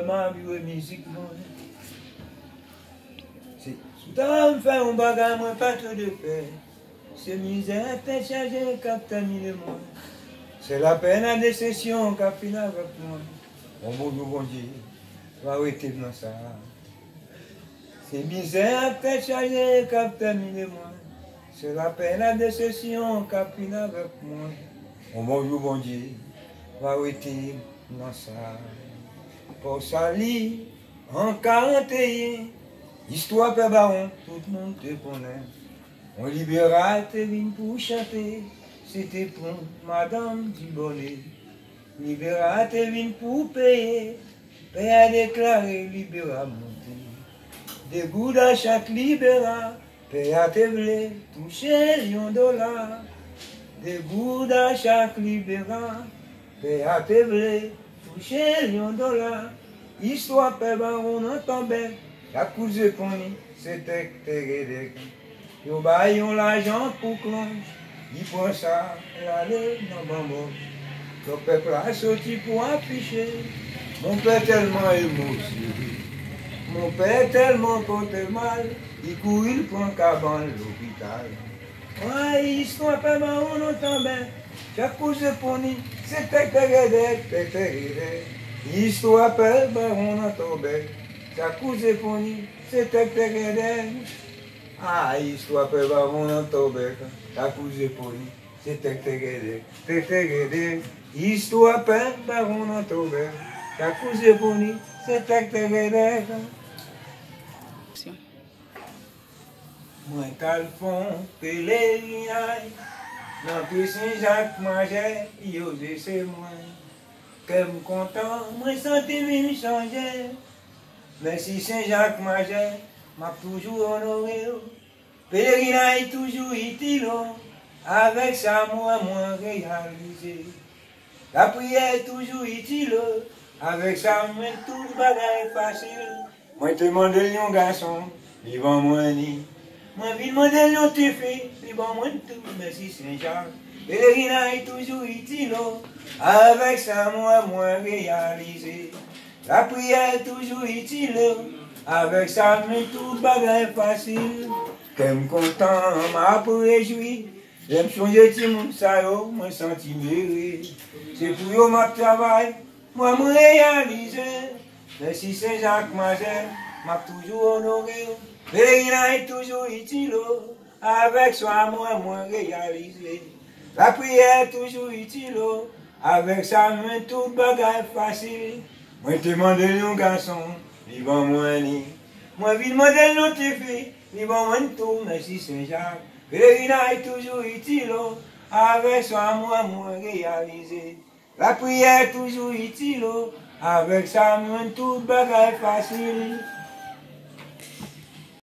ma vie musique moi. C'est soudain me fait un bagage moi pas trop de paix. C'est misère t'es chargé capte mis le monde. C'est la peine à décession qu'a fini avec moi. Mon bon Dieu, va arrêter dans ça. C'est misère t'es chargé capte mis le monde. C'est la peine à décession qu'a fini avec moi. Mon bon Dieu, va arrêter dans ça. Pour salir en 41, histoire de baron, tout le monde te connaît. On libéral te vient pour chanter, c'était pour Madame Dibonnet. Libéral te vient pour payer, payer a déclaré, libéral monter. Des gouttes à chaque libéral, payer a te vle, toucher $1. Des gouttes à chaque libéral, payer a te vle, toucher $1. Histoire de baron, on tombe, la course de pony, c'était terre. Yo baillons l'argent pour cloche, il prend ça, elle allait dans bambou. Le peuple a sorti pour afficher, mon père tellement émotionné, mon père tellement porté mal, il court, il prend cabane l'hôpital. Ouais, histoire pas marron, on entend bien, chaque couche de pony, c'était terre. Histoire pas marron, on entend bien, chaque couche de pony, c'était terre. Ah, histoire pe baron nan tobek, la couche poli, c'est tegede. Histoire pe baron nan tobek, la couche poli, c'est tegede. Moi calfon pèlerinage, dans que Saint-Jacques mangeait, yo c'est moi. Que me content, moi senti me changer. Mais si Saint-Jacques mangeait, m'a toujours honoré. Pèlerinage toujours utile, avec ça moi réalisé. La prière toujours utile, avec ça moi tout bagage facile. Moi te demande un garçon, il va moi ni. Moi vais demander un petit fille, il va moi tout, merci Saint-Jacques. Pèlerinage toujours utile, avec ça moi réalisé. La prière toujours utile, avec ça, mais tout bagage facile. Qu'aime content, m'a pour réjouir. J'aime changer de monde, ça yo, moi senti méré. C'est pour yo ma travail, moi me réaliser. Merci Saint-Jacques Majeur, m'a toujours honoré. Pèlerinage toujours utile, avec soi moi réaliser. La prière toujours utile, avec ça, mais tout bagage facile. Moi te demande un garçon, il va moi ni. Moi vais demander un autre fille, il va moi tout, merci Saint-Jacques. Pèlerinage toujours utile, avec ça moi réaliser. La prière toujours utile, avec ça moi tout bagage facile.